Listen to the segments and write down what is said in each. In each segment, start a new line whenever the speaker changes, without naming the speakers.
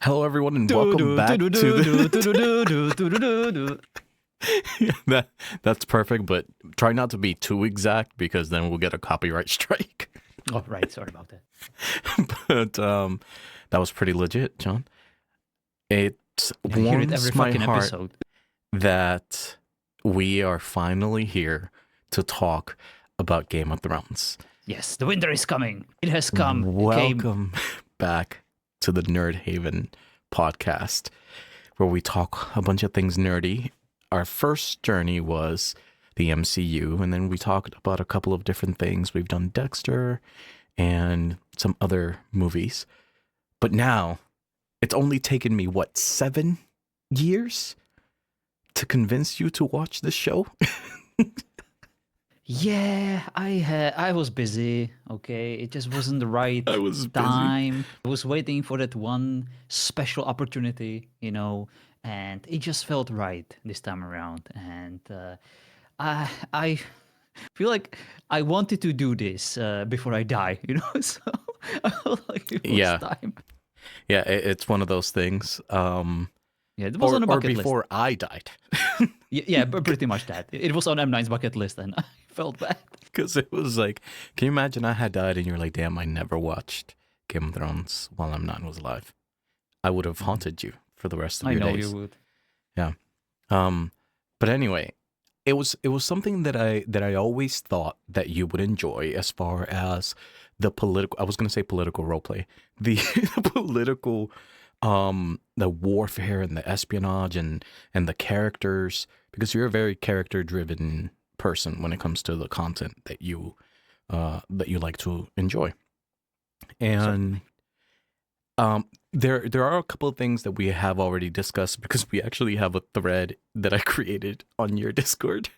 Hello, everyone, and welcome back to the. That's perfect, but try not to be too exact because then we'll get a copyright strike.
Oh, right. Sorry about that.
But that was pretty legit, John. It
I hear it
warms
every
my
fucking
heart
episode.
that we are finally here to talk about Game of Thrones.
Yes, the winter is coming. It has come.
Welcome back to the Nerd Haven podcast, where we talk a bunch of things nerdy. Our first journey was the MCU, and then we talked about a couple of different things. We've done Dexter and some other movies. But now, it's only taken me, 7 years to convince you to watch this show?
Yeah, I was busy. Okay, it just wasn't the right
I was busy.
time. I was waiting for that one special opportunity, and it just felt right this time around. And I feel like I wanted to do this before I die. So I felt like it was time.
Yeah, it's one of those things.
Yeah, it was on a bucket list.
Before I died.
Yeah, but pretty much that. It was on M9's bucket list, and I felt bad.
Because it was like, can you imagine I had died and you're like, damn, I never watched Game of Thrones while M9 was alive. I would have haunted you for the rest of your days.
I know you would.
Yeah. But anyway, it was something that I always thought that you would enjoy as far as the political, I was going to say political roleplay, the political, the warfare and the espionage and the characters, because you're a very character driven person when it comes to the content that you like to enjoy. And there are a couple of things that we have already discussed, because we actually have a thread that I created on your Discord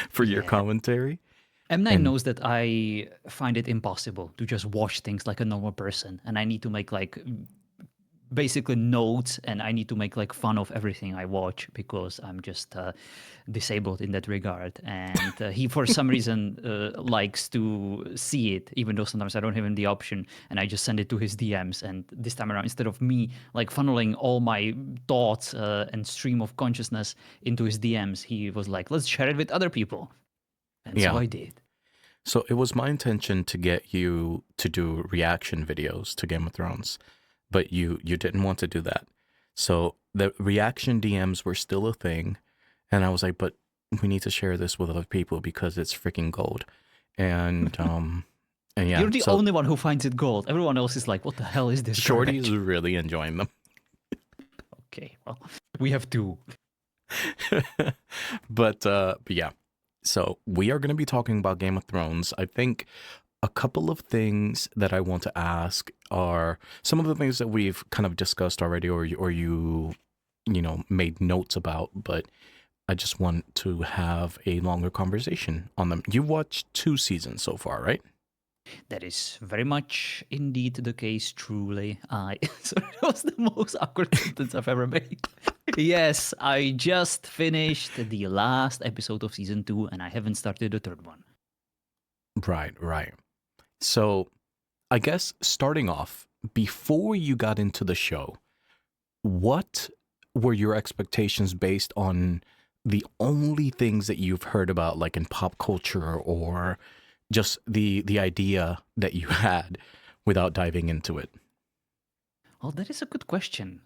for your commentary.
M9 knows that I find it impossible to just watch things like a normal person, and I need to make basically notes, and I need to make fun of everything I watch because I'm just disabled in that regard. And he, for some reason, likes to see it, even though sometimes I don't have him the option, and I just send it to his DMs. And this time around, instead of me funneling all my thoughts and stream of consciousness into his DMs, he was like, "Let's share it with other people," and so I did.
So it was my intention to get you to do reaction videos to Game of Thrones, but you didn't want to do that. So the reaction DMs were still a thing, and I was like, but we need to share this with other people because it's freaking gold. And and yeah,
you're the only one who finds it gold. Everyone else is like, what the hell is this?
Shorty's really enjoying them.
Okay, well, we have two.
But yeah. So we are going to be talking about Game of Thrones. I think a couple of things that I want to ask are some of the things that we've kind of discussed already, or you made notes about, but I just want to have a longer conversation on them. You watched 2 seasons so far, right?
That is very much indeed the case, truly. So it was the most awkward sentence I've ever made. Yes, I just finished the last episode of season 2, and I haven't started the third one.
Right. So I guess starting off, before you got into the show, what were your expectations based on the only things that you've heard about, like in pop culture, or just the idea that you had without diving into it?
Well, that is a good question.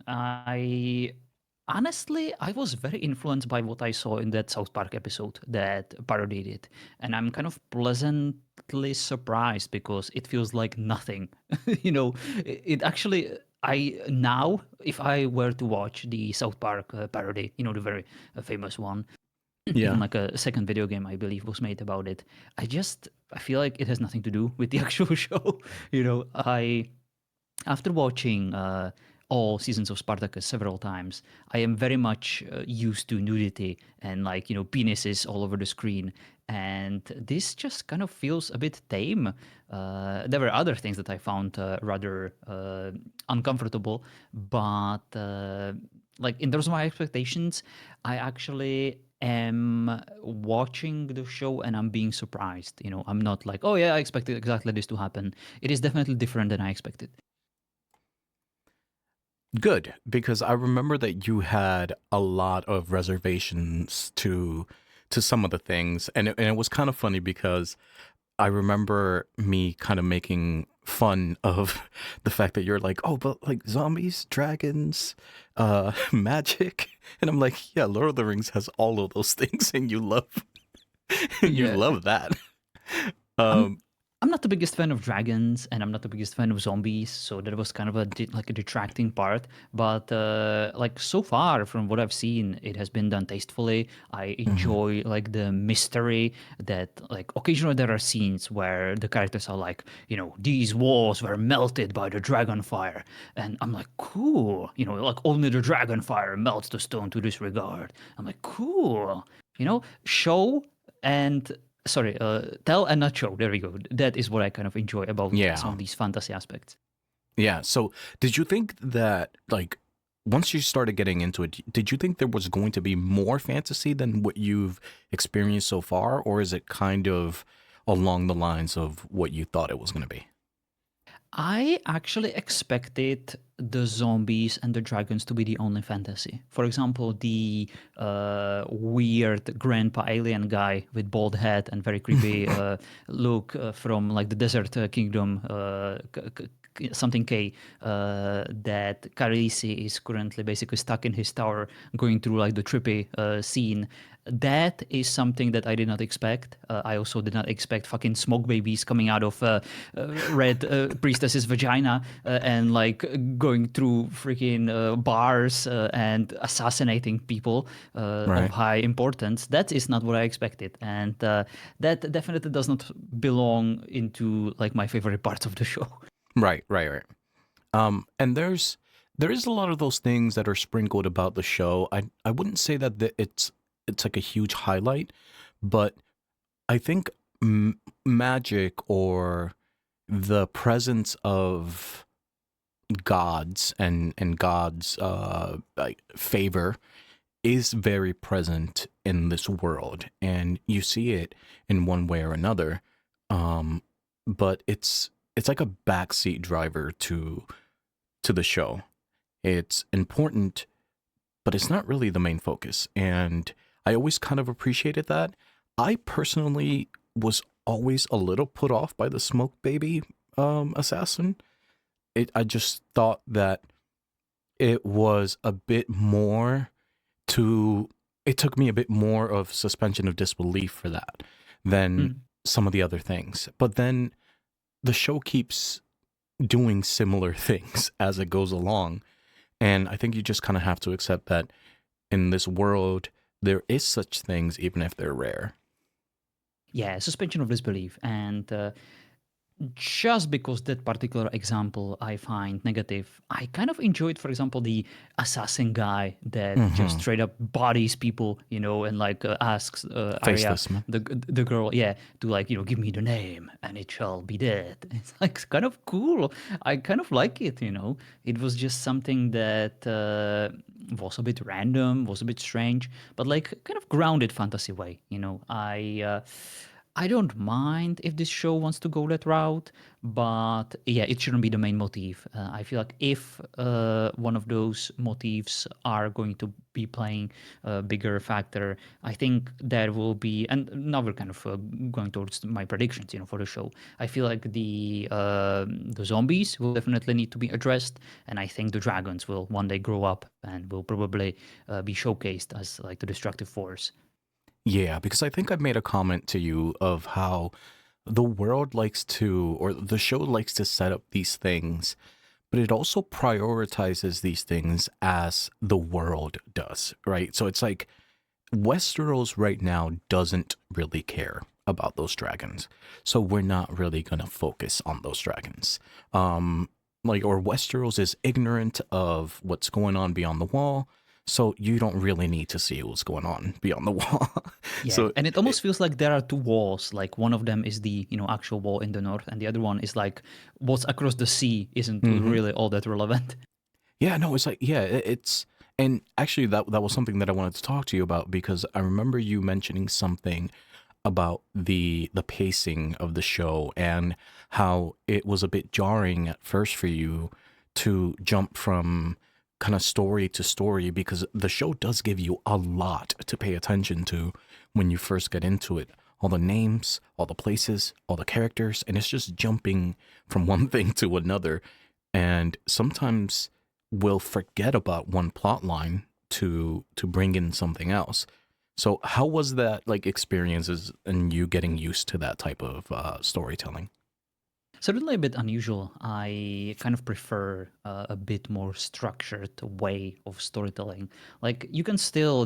Honestly, I was very influenced by what I saw in that South Park episode that parodied it. And I'm kind of pleasantly surprised because it feels like nothing. It actually, now, if I were to watch the South Park parody, the very famous one, even a second video game, I believe, was made about it. I feel like it has nothing to do with the actual show. After watching all seasons of Spartacus several times, I am very much used to nudity and penises all over the screen. And this just kind of feels a bit tame. There were other things that I found rather uncomfortable, but in terms of my expectations, I actually am watching the show and I'm being surprised. I'm not like, oh yeah, I expected exactly this to happen. It is definitely different than I expected.
Good, because I remember that you had a lot of reservations to some of the things, and it was kind of funny because I remember me kind of making fun of the fact that you're like, oh, but like zombies, dragons, magic, and I'm like, yeah, Lord of the Rings has all of those things, and you
Yeah.
love that.
I'm
Um,
I'm not the biggest fan of dragons, and I'm not the biggest fan of zombies, so that was kind of like a detracting part. But like so far, from what I've seen, it has been done tastefully. I
mhm,
enjoy like the mystery that like occasionally there are scenes where the characters are like, these walls were melted by the dragon fire, and I'm like, cool, like only the dragon fire melts the stone to this regard. I'm like, cool, show and sorry, tell and not show. There we go. That is what I kind of enjoy about some
yeah,
of these fantasy aspects.
yeah. So, did you think that like once you started getting into it, did you think there was going to be more fantasy than what you've experienced so far, or is it kind of along the lines of what you thought it was going to be?
I actually expected the zombies and the dragons to be the only fantasy. For example, the weird grandpa alien guy with bald head and very creepy look from like the Desert Kingdom, something K, that Carisi is currently basically stuck in his tower going through like the trippy scene. That is something that I did not expect. I also did not expect fucking smoke babies coming out of red priestess's vagina and like going through freaking bars and assassinating people of
Right,
high importance. That is not what I expected, and that definitely does not belong into like my favorite parts of the show.
right. And there is a lot of those things that are sprinkled about the show. I wouldn't say that it's like a huge highlight, but I think magic or the presence of gods and gods like favor is very present in this world, and you see it in one way or another. Um, but it's like a backseat driver to the show. It's important, but it's not really the main focus. And I always kind of appreciated that. I personally was always a little put off by the smoke baby assassin. I just thought that it was a bit more to it took me a bit more of suspension of disbelief for that than
Mm.
some of the other things. But then the show keeps doing similar things as it goes along. And I think you just kind of have to accept that in this world, there is such things, even if they're rare.
Yeah, suspension of disbelief, and just because that particular example I find negative, I kind of enjoyed, for example, the assassin guy that just
Hmm.
straight up bodies people, and like asks Arya,
Faceless man.
the girl, yeah, to like give me the name and it shall be that. It's like kind of cool. I kind of like it. It was just something that was a bit random, was a bit strange, but like kind of grounded fantasy way. I don't mind if this show wants to go that route, but yeah, it shouldn't be the main motif. I feel like if one of those motifs are going to be playing a bigger factor, I think there will be, and now we're kind of going towards my predictions, for the show. I feel like the zombies will definitely need to be addressed, and I think the dragons will one day grow up and will probably be showcased as like the destructive force.
Yeah, because I think I made a comment to you of how the world likes to, or the show likes to set up these things, but it also prioritizes these things as the world does, right? So it's like Westeros right now doesn't really care about those dragons. So we're not really going to focus on those dragons. Or Westeros is ignorant of what's going on beyond the wall. So you don't really need to see what's going on beyond the wall.
Yeah,
so
and it almost feels like there are two walls. Like one of them is the actual wall in the north, and the other one is like what's across the sea isn't
mhm.
really all that relevant.
Yeah, no, it's like yeah, it's and actually that was something that I wanted to talk to you about because I remember you mentioning something about the pacing of the show and how it was a bit jarring at first for you to jump from kind of story to story, because the show does give you a lot to pay attention to when you first get into it. All the names, all the places, all the characters, and it's just jumping from one thing to another. And sometimes we'll forget about one plot line to bring in something else. So how was that like experiences and you getting used to that type of storytelling?
Certainly a bit unusual. I kind of prefer a bit more structured way of storytelling. Like you can still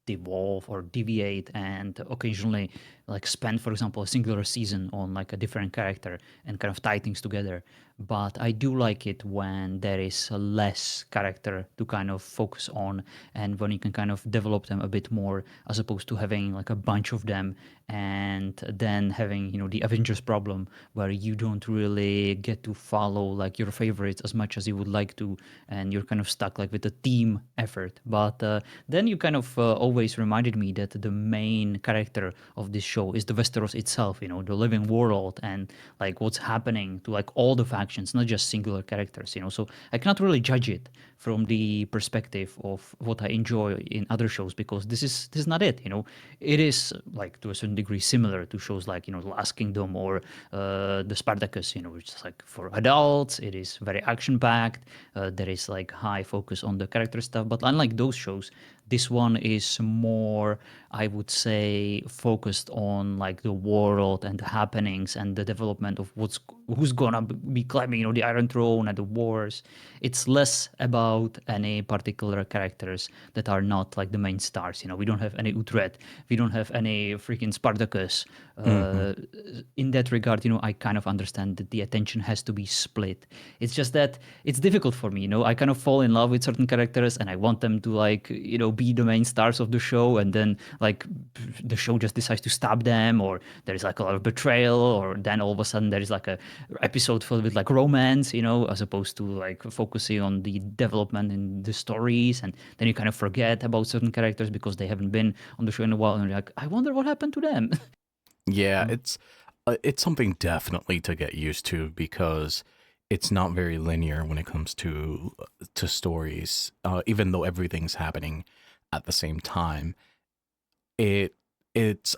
devolve or deviate and occasionally like spend, for example, a singular season on like a different character and kind of tie things together. But I do like it when there is a less character to kind of focus on, and when you can kind of develop them a bit more, as opposed to having like a bunch of them and then having, you know, the Avengers problem where you don't really get to follow like your favorites as much as you would like to, and you're kind of stuck like with a team effort. But then you kind of always reminded me that the main character of this show is the Westeros itself, you know, the living world, and like what's happening to like all the factions, not just singular characters, you know. So I cannot really judge it from the perspective of what I enjoy in other shows, because this is not it, you know. It is like to a certain degree similar to shows like, you know, The Last Kingdom or the Spartacus, you know, which is like for adults. It is very action packed. There is like high focus on the character stuff, but unlike those shows, this one is more, I would say, focused on like the world and the happenings and the development of who's gonna be climbing, you know, the Iron Throne and the wars. It's less about any particular characters that are not like the main stars. You know, we don't have any Utrecht, we don't have any freaking Spartacus.
Hmm.
Uh, in that regard, you know, I kind of understand that the attention has to be split. It's just that it's difficult for me, you know. I kind of fall in love with certain characters and I want them to like, you know, be the main stars of the show, and then like the show just decides to stab them, or there's like a lot of betrayal, or then all of a sudden there is like a episode filled with like romance, you know, as opposed to like focusing on the development in the stories, and then you kind of forget about certain characters because they haven't been on the show in a while, and you're like, I wonder what happened to them.
Yeah,
Mm.
it's something definitely to get used to, because it's not very linear when it comes to stories. Even though everything's happening at the same time, it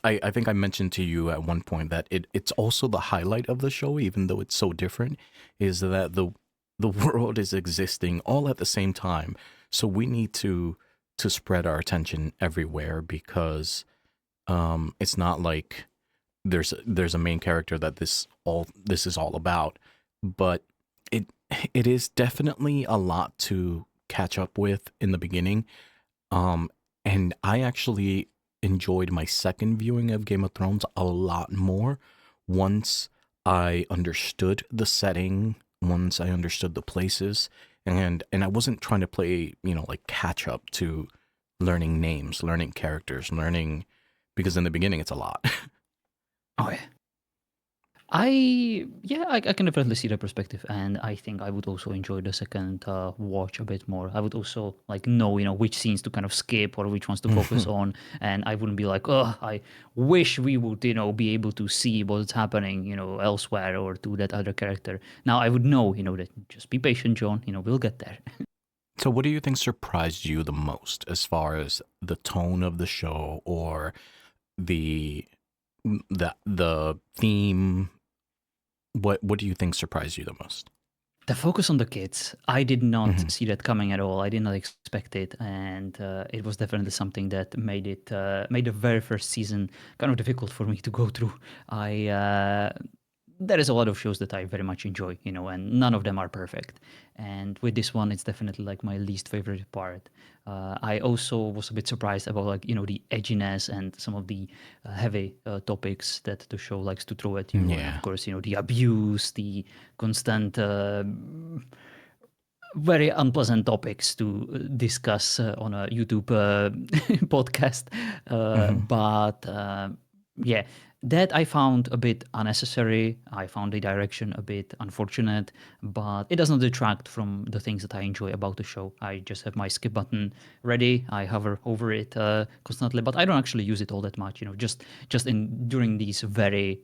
I think I mentioned to you at one point that it's also the highlight of the show, even though it's so different, is that the world is existing all at the same time. So we need to spread our attention everywhere, because it's not like there's a main character that this is all about, but it it is definitely a lot to catch up with in the beginning. um and I actually enjoyed my second viewing of Game of Thrones a lot more once I understood the setting, once I understood the places, and I wasn't trying to play, you know, like catch up to learning names, learning characters, learning, because in the beginning it's a lot.
Oh yeah. I can definitely see the perspective, and I think I would also enjoy the second watch a bit more. I would also like know, you know, which scenes to kind of skip or which ones to focus on, and I wouldn't be like, oh, I wish we would, you know, be able to see what's happening, you know, elsewhere or to that other character. Now I would know, you know, that just be patient, John. You know, we'll get there.
So, what do you think surprised you the most, as far as the tone of the show, or the the theme? What do you think surprised you the most?
The focus on the kids, I did not
Hmm.
see that coming at all. I did not expect it, and it was definitely something that made the very first season kind of difficult for me to go through. I There is a lot of shows that I very much enjoy, you know, and none of them are perfect. And with this one, it's definitely like my least favorite part. I also was a bit surprised about like, you know, the edginess and some of the heavy topics that the show likes to throw at you, and of
Yeah.
course, you know, the abuse, the constant very unpleasant topics to discuss on a YouTube podcast.
Hmm.
But yeah, That I found a bit unnecessary. I found the direction a bit unfortunate, but it does not detract from the things that I enjoy about the show. I just have my skip button ready. I hover over it constantly, but I don't actually use it all that much. Just in during these very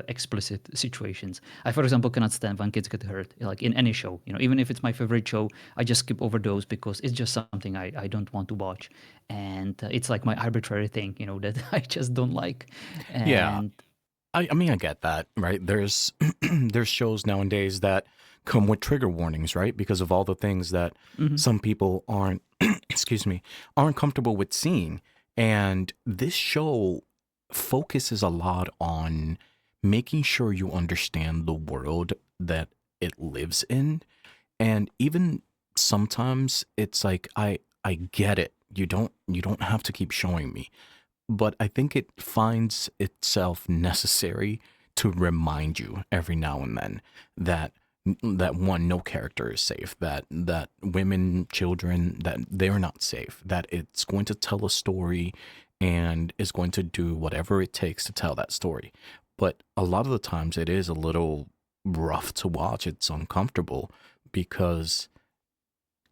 explicit situations. I, for example, cannot stand when kids get hurt, like in any show. Even if it's my favorite show, I just skip over those because it's just something I don't want to watch, and it's like my arbitrary thing, that I just don't like.
Yeah,
And
I mean, I get that, right? There's there's shows nowadays that come with trigger warnings, right? Because of all the things that
mhm,
some people aren't, excuse me, aren't comfortable with seeing. And this show focuses a lot on making sure you understand the world that it lives in. And even sometimes it's like I get it. You don't have to keep showing me, but I think it finds itself necessary to remind you every now and then that one, no character is safe, that women, children, that they're not safe, that it's going to tell a story and is going to do whatever it takes to tell that story. But a lot of the times it is a little rough to watch. It's uncomfortable because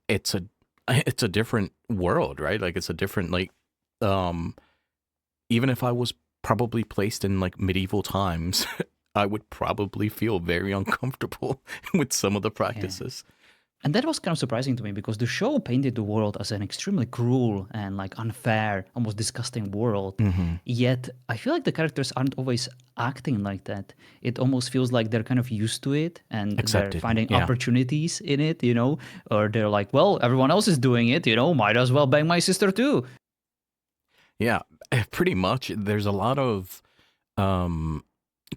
it's a it's a different world, right? Like it's a different um even if I was probably placed in like medieval times, I would probably feel very uncomfortable with some of the
yeah.
practices.
And that was kind of surprising to me because the show painted the world as an extremely cruel and like unfair, almost disgusting world.
Hmm.
Yet I feel like the characters aren't always acting like that. It almost feels like they're kind of used to it and they're
Accepted.
finding
Yeah.
opportunities in it, or they're like, well, everyone else is doing it, might as well bang my sister too.
Yeah. Pretty much. There's a lot of um,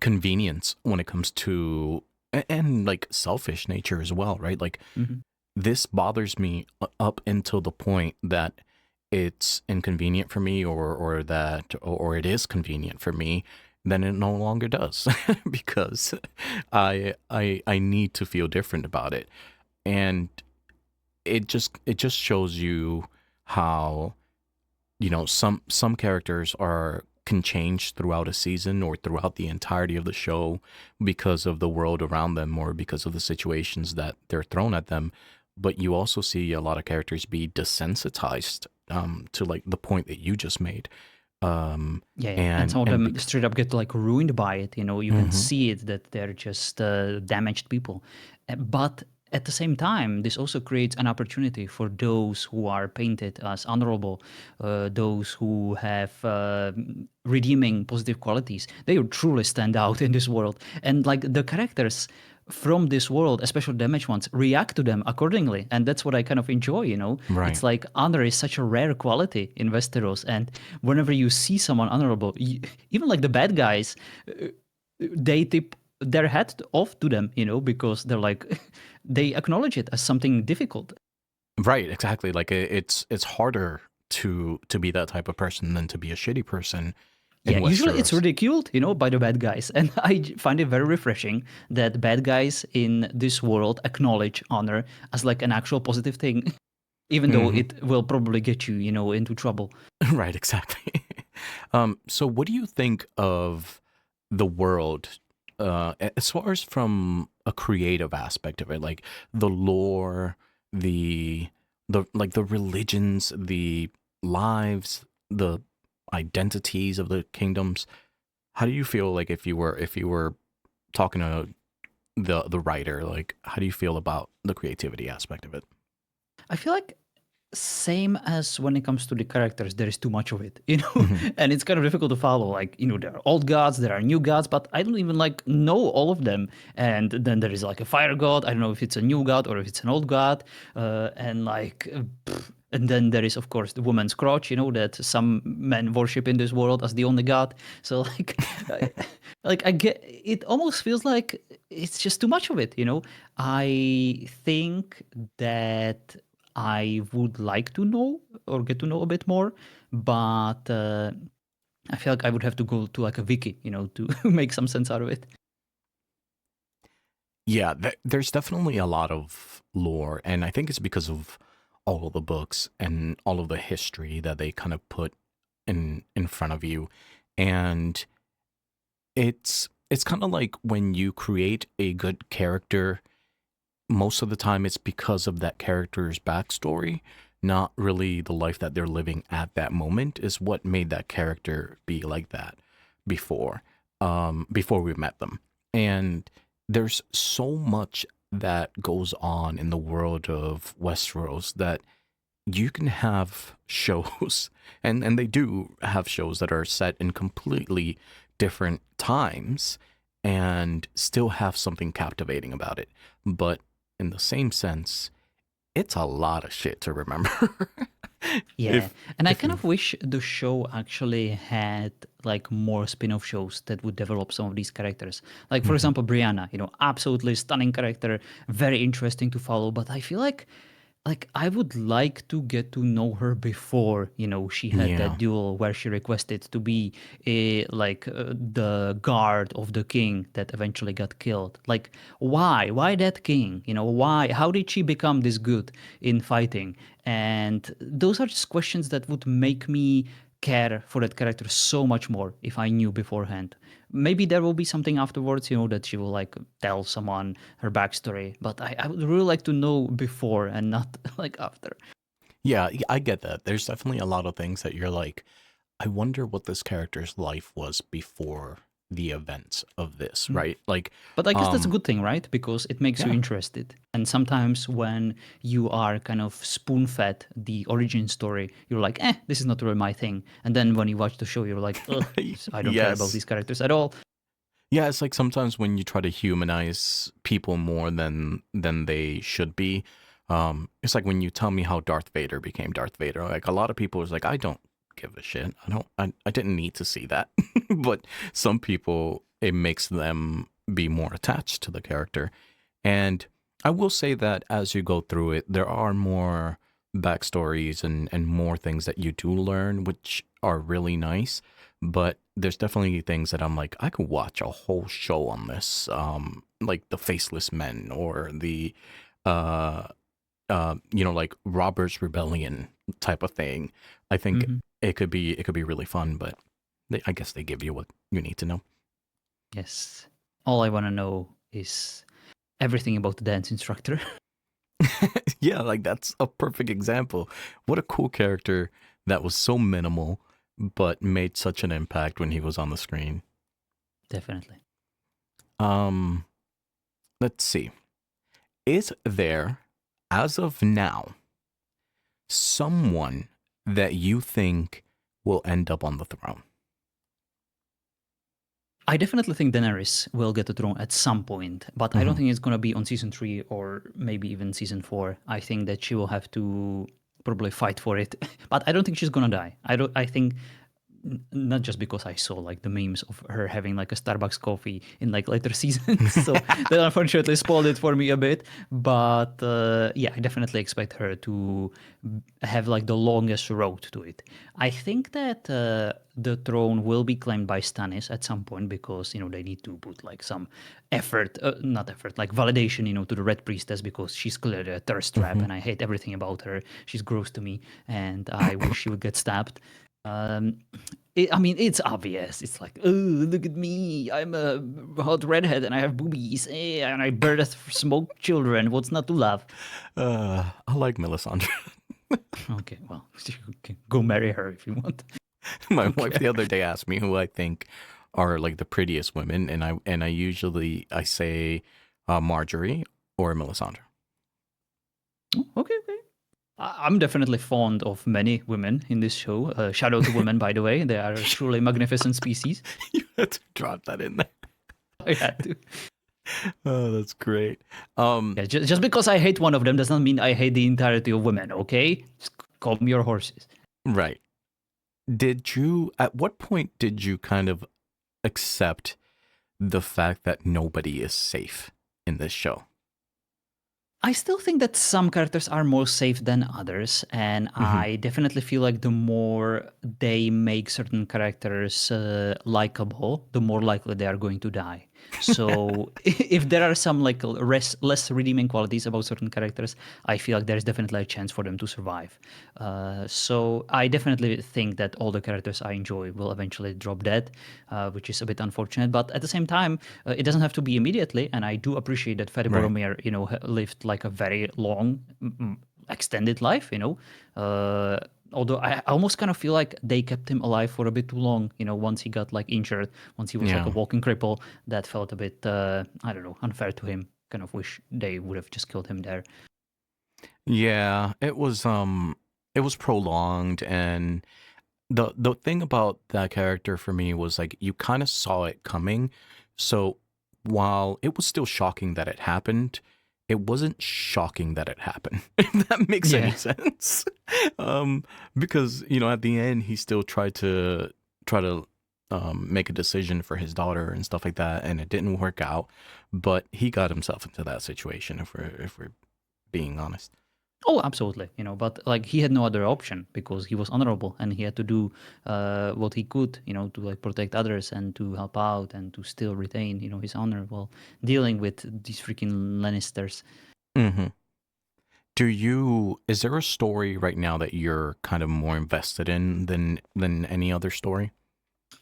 convenience when it comes to, and like selfish nature as well, right? Like
Hmm.
this bothers me up until the point that it's inconvenient for me or it is convenient for me, then it no longer does because I need to feel different about it. And it just shows you how, some characters are can change throughout a season or throughout the entirety of the show because of the world around them or because of the situations that they're thrown at them. But you also see a lot of characters be desensitized to like the point that you just made. Um,
Yeah, yeah. And
and
some of
and
them
bec-
straight up get like ruined by it. You can
Mhm.
see it that they're just damaged people. But at the same time, this also creates an opportunity for those who are painted as honorable, those who have redeeming positive qualities. They truly stand out in this world. And like the characters from this world, especially damaged ones, react to them accordingly. And that's what I kind of enjoy.
Right.
It's like honor is such a rare quality in Westeros. And whenever you see someone honorable, even like the bad guys, uh, they tip their hat off to them, because they're like, they acknowledge it as something difficult.
Right, exactly. Like it's harder to be that type of person than to be a shitty person in
Yeah, usually it's
Westeros.
ridiculed, by the bad guys. And find it very refreshing that bad guys in this world acknowledge honor as like an actual positive thing, even though
Hmm.
it will probably get you, into trouble.
Right, exactly. So what do you think of the world, as far as from a creative aspect of it, like the lore, the the religions, the lives, the identities of the kingdoms? How do you feel like if you were talking to the writer, like how do you feel about the creativity aspect of it?
I feel like same as when it comes to the characters, there is too much of it,
Hmm.
and it's kind of difficult to follow. Like, there are old gods, there are new gods, but I don't even like know all of them. And then there is like a fire god. I don't know if it's a new god or if it's an old god. And like, and then there is of course the woman's crotch, that some men worship in this world as the only god. So like, like I get it. Almost feels like it's just too much of it. I think that I would like to know or get to know a bit more, but I feel like I would have to go to like a wiki, to make some sense out of it.
Yeah, there's definitely a lot of lore, and I think it's because of all of the books and all of the history that they kind of put in front of you. And It's kind of like when you create a good character, most of the time it's because of that character's backstory, not really the life that they're living at that moment is what made that character be like that before, before we met them. And there's so much that goes on in the world of Westeros that you can have shows and they do have shows that are set in completely different times and still have something captivating about it. But in the same sense, it's a lot of shit to remember.
Yeah,
if
and I
if
kind
you
of wish the show actually had like more spin-off shows that would develop some of these characters. Like for
Mhm.
example, Brianna, absolutely stunning character, very interesting to follow, but I feel like I would like to get to know her before, she had
Yeah.
that duel where she requested to be the guard of the king that eventually got killed. Like why that king? Why, how did she become this good in fighting? And those are just questions that would make me care for that character so much more if I knew beforehand. Maybe there will be something afterwards, that she will like tell someone her backstory, but I would really like to know before and not like after.
Yeah, I get that. There's definitely a lot of things that you're like, I wonder what this character's life was before the events of this,
Mm.
right? Like,
But I guess that's a
um,
good thing, right? Because it makes you
yeah.
interested. And sometimes when you are kind of spoon fed the origin story, you're like, this is not really my thing. And then when you watch the show, you're like, ugh, I don't care about
Yes.
these characters at all.
Yeah, it's like sometimes when you try to humanize people more than they should be. It's like when you tell me how Darth Vader became Darth Vader. Like a lot of people is like, I don't give a shit. I didn't need to see that. But some people it makes them be more attached to the character. And I will say that as you go through it, there are more backstories and more things that you do learn, which are really nice. But there's definitely things that I'm like, I could watch a whole show on this, like the Faceless Men or the, uh, like Robert's Rebellion type of thing. I think
Hmm.
it could be really fun, but I guess they give you what you need to know.
Yes. All I want to know is everything about the dance instructor.
Yeah, like that's a perfect example. What a cool character that was so minimal, but made such an impact when he was on the screen.
Definitely.
Um, let's see. Is there, as of now, someone that you think will end up on the throne?
I definitely think Daenerys will get the throne at some point, but I don't
Hmm.
think it's going to be on season 3 or maybe even season 4. I think that she will have to probably fight for it. But I don't think she's going to die. I think not just because I saw like the memes of her having like a Starbucks coffee in like later seasons, so that unfortunately spoiled it for me a bit. But yeah, I definitely expect her to have like the longest road to it. I think that the throne will be claimed by Stannis at some point because they need to put like some effort, not effort, like validation, to the Red Priestess because she's clearly a thirst trap,
Hmm.
and I hate everything about her. She's gross to me, and I wish she would get stabbed. Um, I mean, it's obvious. It's like, oh, look at me. I'm a hot redhead and I have boobies. And I birth smoked children. What's not to love?
I like Melisandre.
Okay, well, you can go marry her if you want.
My wife
Okay.
the other day asked me who I think are like the prettiest women, and I usually I say Marjorie or Melisandre.
Okay, okay. I'm definitely fond of many women in this show. Shout out to women, by the way. They are a truly magnificent species.
You had to drop that in there.
I had to.
Oh, that's great.
Yeah, just because I hate one of them does not mean I hate the entirety of women, okay? Just calm your horses.
Right. At what point did you kind of accept the fact that nobody is safe in this show?
I still think that some characters are more safe than others, and
Hmm.
I definitely feel like the more they make certain characters likable, the more likely they are going to die. So if there are some like less redeeming qualities about certain characters, I feel like there's definitely a chance for them to survive. So I definitely think that all the characters I enjoy will eventually drop dead, which is a bit unfortunate. But at the same time, it doesn't have to be immediately. And I do appreciate that Fede
Right.
Boromir, lived like a very long, extended life. Although I almost kind of feel like they kept him alive for a bit too long. Once he got like injured, once he was like a
Yeah.
walking cripple, that felt a bit, I don't know, unfair to him. Kind of wish they would have just killed him there.
Yeah, it was prolonged, and the thing about that character for me was like you kind of saw it coming. So while it was still shocking that it happened, it wasn't shocking that it happened. If that makes any
Yeah.
sense. Because, at the end he still tried to make a decision for his daughter and stuff like that, and it didn't work out. But he got himself into that situation if we're being honest.
Oh, absolutely. But like he had no other option because he was honorable and he had to do what he could, to like protect others and to help out and to still retain, his honor while dealing with these freaking Lannisters.
Hmm. Is there a story right now that you're kind of more invested in than any other story?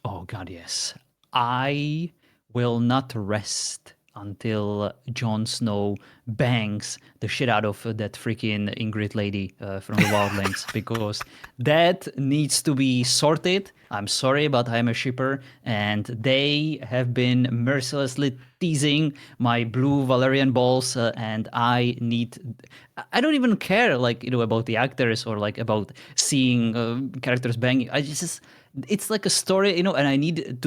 Oh God, yes. I will not rest until Jon Snow bangs the shit out of that freaking Ingrid lady from the Wildlings because that needs to be sorted. I'm sorry, but I'm a shipper, and they have been mercilessly teasing my blue Valerian balls, and I need. I don't even care, like about the actors or like about seeing characters banging. I just it's like a story, and I need it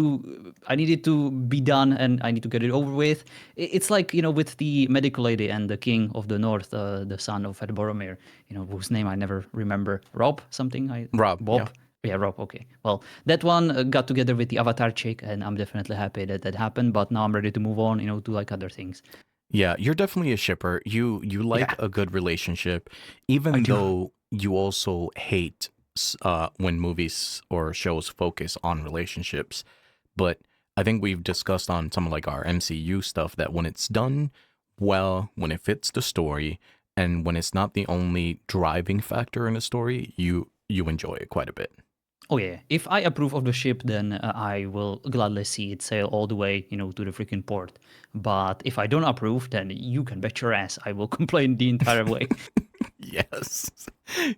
to be done, and I need to get it over with. It's like with the medical lady and the king of the north, the son of Ed Boromir, whose name I never remember. Rob something. I
Rob, yeah.
Bob. Yeah, Rob. Okay. Well, that one got together with the Avatar chick, and I'm definitely happy that that happened. But now I'm ready to move on, to like other things.
Yeah, you're definitely a shipper. You like
Yeah,
a good relationship,
I
even
do.
though you also hate when movies or shows focus on relationships. But I think we've discussed on some of like our MCU stuff that when it's done well, when it fits the story, and when it's not the only driving factor in the story, you enjoy it quite a bit.
Oh yeah, if I approve of the ship, then I will gladly see it sail all the way, to the freaking port. But if I don't approve, then you can bet your ass I will complain the entire way.
Yes.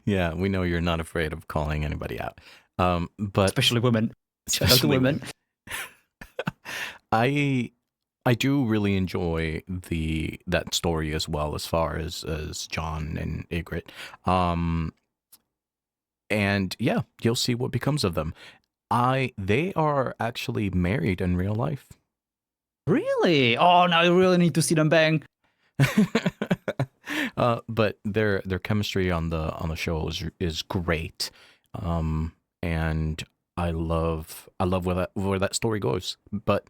Yeah, we know you're not afraid of calling anybody out. But
Especially women. Shout out to
especially
women.
women. I I do really enjoy the that story as well as far as John and Ygritte. Um and yeah, you'll see what becomes of them. I They are actually married in real life.
Really? Oh, now I really need to see them bang.
But their chemistry on the show is great. And I love where that story goes. But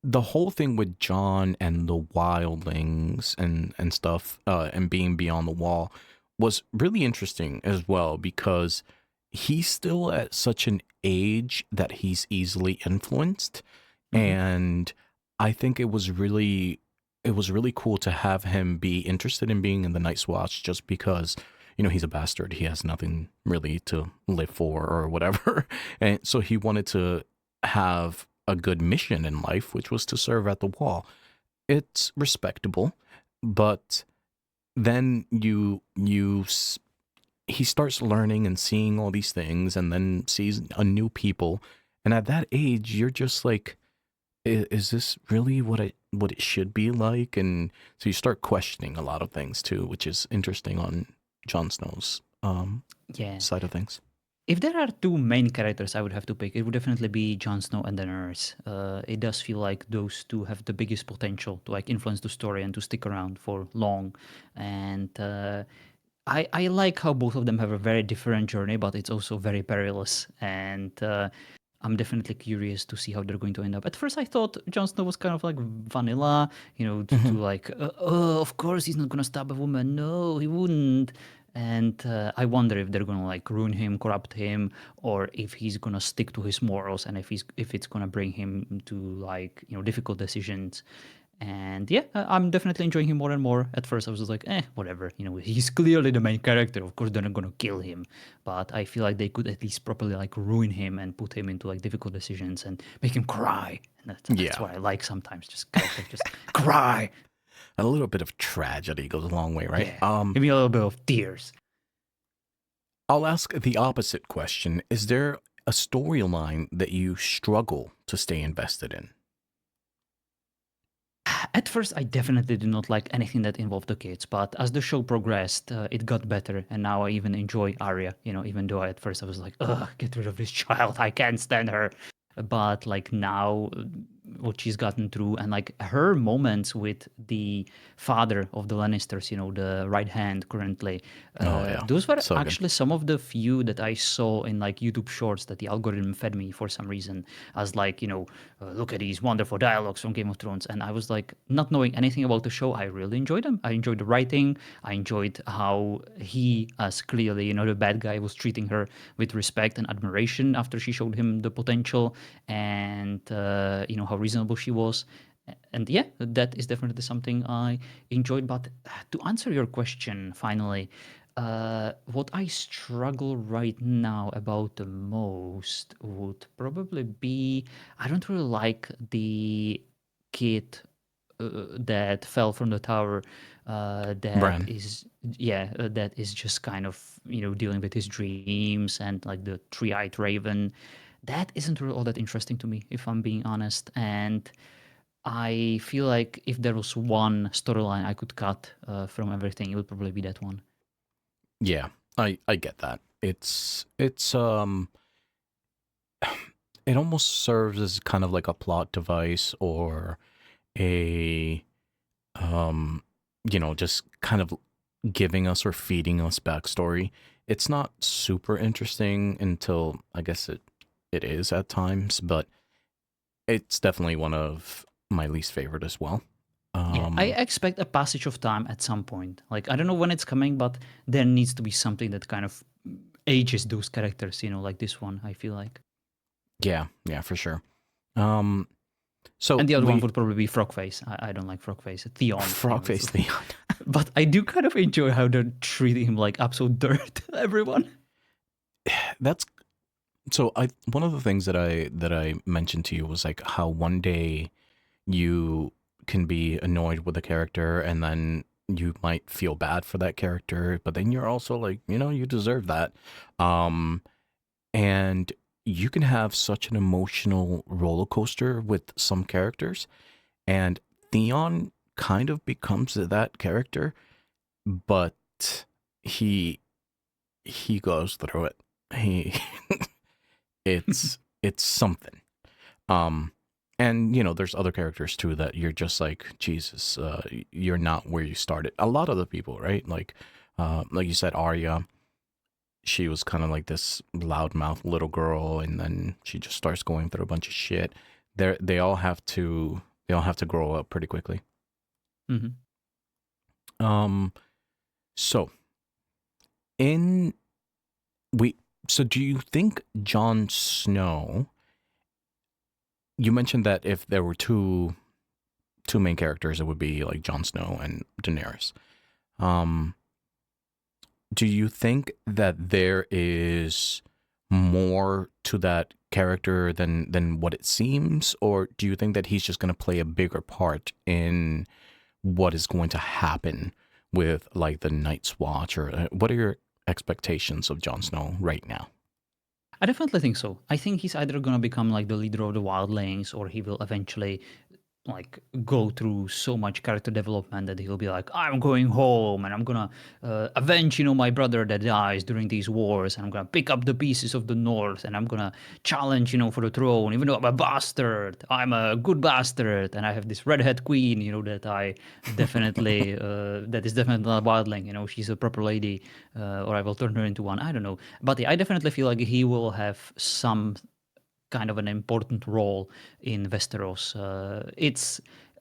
the whole thing with John and the wildlings and stuff, and being beyond the wall was really interesting as well because he's still at such an age that he's easily influenced.
Hmm.
And I think it was really cool to have him be interested in being in the Night's Watch just because he's a bastard. He has nothing really to live for or whatever. And so he wanted to have a good mission in life, which was to serve at the wall. It's respectable, but then he starts learning and seeing all these things and then sees a new people. And at that age, you're just like, is this really what it should be like? And so you start questioning a lot of things too, which is interesting on Jon Snow's
Yeah.
side of things.
If there are two main characters I would have to pick, it would definitely be Jon Snow and Daenerys. It does feel like those two have the biggest potential to like influence the story and to stick around for long. And I like how both of them have a very different journey, but it's also very perilous. And I'm definitely curious to see how they're going to end up. At first, I thought Jon Snow was kind of like vanilla, to
Hmm.
like, oh, of course he's not gonna stab a woman. No, he wouldn't. And I wonder if they're gonna like ruin him, corrupt him, or if he's gonna stick to his morals, and if it's gonna bring him to like difficult decisions. And yeah, I'm definitely enjoying him more and more. At first, I was just like, whatever. He's clearly the main character. Of course, they're not gonna kill him, but I feel like they could at least properly like ruin him and put him into like difficult decisions and make him cry. And that's
Yeah.
what I like sometimes. Just characters just cry.
A little bit of tragedy goes a long way, right?
Yeah, give me a little bit of tears.
I'll ask the opposite question. Is there a storyline that you struggle to stay invested in?
At first, I definitely did not like anything that involved the kids, but as the show progressed, it got better, and now I even enjoy Arya. Even though at first I was like, "Ugh, get rid of this child! I can't stand her." But like now, what she's gotten through, and like her moments with the father of the Lannisters, the right hand currently,
Oh yeah,
those were
so good.
actually some of the few that I saw in like YouTube shorts that the algorithm fed me for some reason as like look at these wonderful dialogues from Game of Thrones. And I was like, not knowing anything about the show, I really enjoyed them. I enjoyed the writing. I enjoyed how he, as clearly, the bad guy, was treating her with respect and admiration after she showed him the potential, and how reasonable she was. And yeah, that is definitely something I enjoyed. But to answer your question, finally, what I struggle right now about the most would probably be I don't really like the kid that fell from the tower. That
Bran.
is, yeah, that is just kind of dealing with his dreams and like the three-eyed raven. That isn't really all that interesting to me, if I'm being honest. And I feel like if there was one storyline I could cut from everything, it would probably be that one.
Yeah, I get that. It's it almost serves as kind of like a plot device or a just kind of giving us or feeding us backstory. It's not super interesting until I guess it is at times, but it's definitely one of my least favorite as well.
Yeah, I
Um,
expect a passage of time at some point. Like I don't know when it's coming, but there needs to be something that kind of ages those characters. Like this one. I feel like,
yeah, yeah, for sure. Um, so
and the other one
we
would probably be Frogface. I don't like Frogface. Theon.
frog face Theon.
But I do kind of enjoy how they're treating him like absolute dirt. Everyone.
That's so I one of the things that I mentioned to you was like how one day you can be annoyed with a character and then you might feel bad for that character, but then you're also like, you deserve that. Um and you can have such an emotional roller coaster with some characters, and Theon kind of becomes that character, but he he goes through it. He it's something. Um, and there's other characters too that you're just like, Jesus, you're not where you started. A lot of the people, right? Like you said, Arya, she was kind of like this loudmouth little girl, and then she just starts going through a bunch of shit. They all have to grow up pretty quickly.
Hmm.
Um, so in we, so do you think Jon Snow? You mentioned that if there were two main characters, it would be like Jon Snow and Daenerys. Um, do you think that there is more to that character than what it seems, or do you think that he's just going to play a bigger part in what is going to happen with like the Night's Watch, or what are your expectations of Jon Snow right now?
I definitely think so. I think he's either gonna become like the leader of the wildlings, or he will eventually like go through so much character development that he'll be like, I'm going home and I'm gonna avenge my brother that dies during these wars, and I'm gonna pick up the pieces of the north, and I'm gonna challenge for the throne, even though I'm a bastard, I'm a good bastard, and I have this redhead queen that I definitely that is definitely not a wildling. She's a proper lady, or I will turn her into one. I don't know, but yeah, I definitely feel like he will have some kind of an important role in Westeros.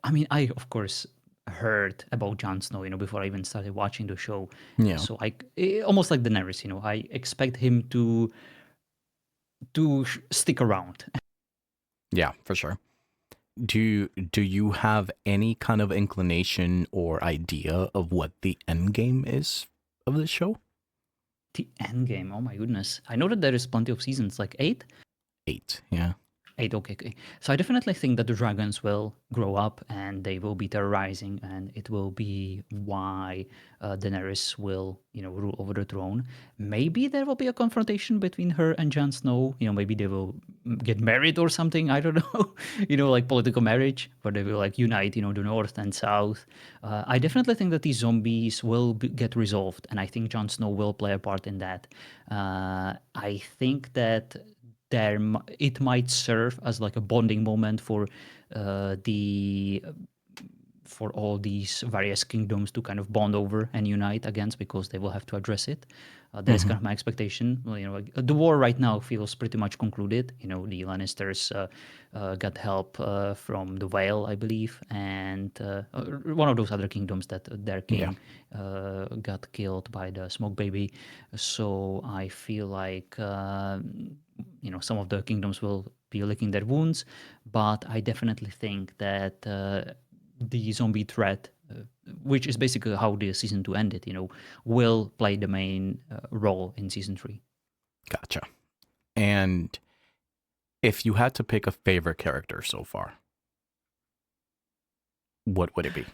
I mean, I of course heard about Jon Snow, before I even started watching the show.
Yeah.
So almost like Daenerys, I expect him to stick around.
Yeah, for sure. Do you have any kind of inclination or idea of what the end game is of the show?
The end game, oh my goodness! I know that there is plenty of seasons, like 8.
8. Yeah.
8, okay, okay. So I definitely think that the dragons will grow up and they will be terrorizing, and it will be why Daenerys will, rule over the throne. Maybe there will be a confrontation between her and Jon Snow. Maybe they will get married or something. I don't know. Like political marriage, where they will like unite, the North and South. I definitely think that these zombies will get resolved, and I think Jon Snow will play a part in that. I think that it might serve as like a bonding moment the for all these various kingdoms to kind of bond over and unite against, because they will have to address it. That is
Hmm.
kind of my expectation. Well, like, the war right now feels pretty much concluded. The Lannisters got help from the Vale, I believe, and one of those other kingdoms that their
Yeah.
king got killed by the Smoke Baby. So I feel like some of the kingdoms will be licking their wounds, but I definitely think that the zombie threat, which is basically how the season 2 ended, will play the main role in season 3.
Gotcha. And if you had to pick a favorite character so far, what would it be?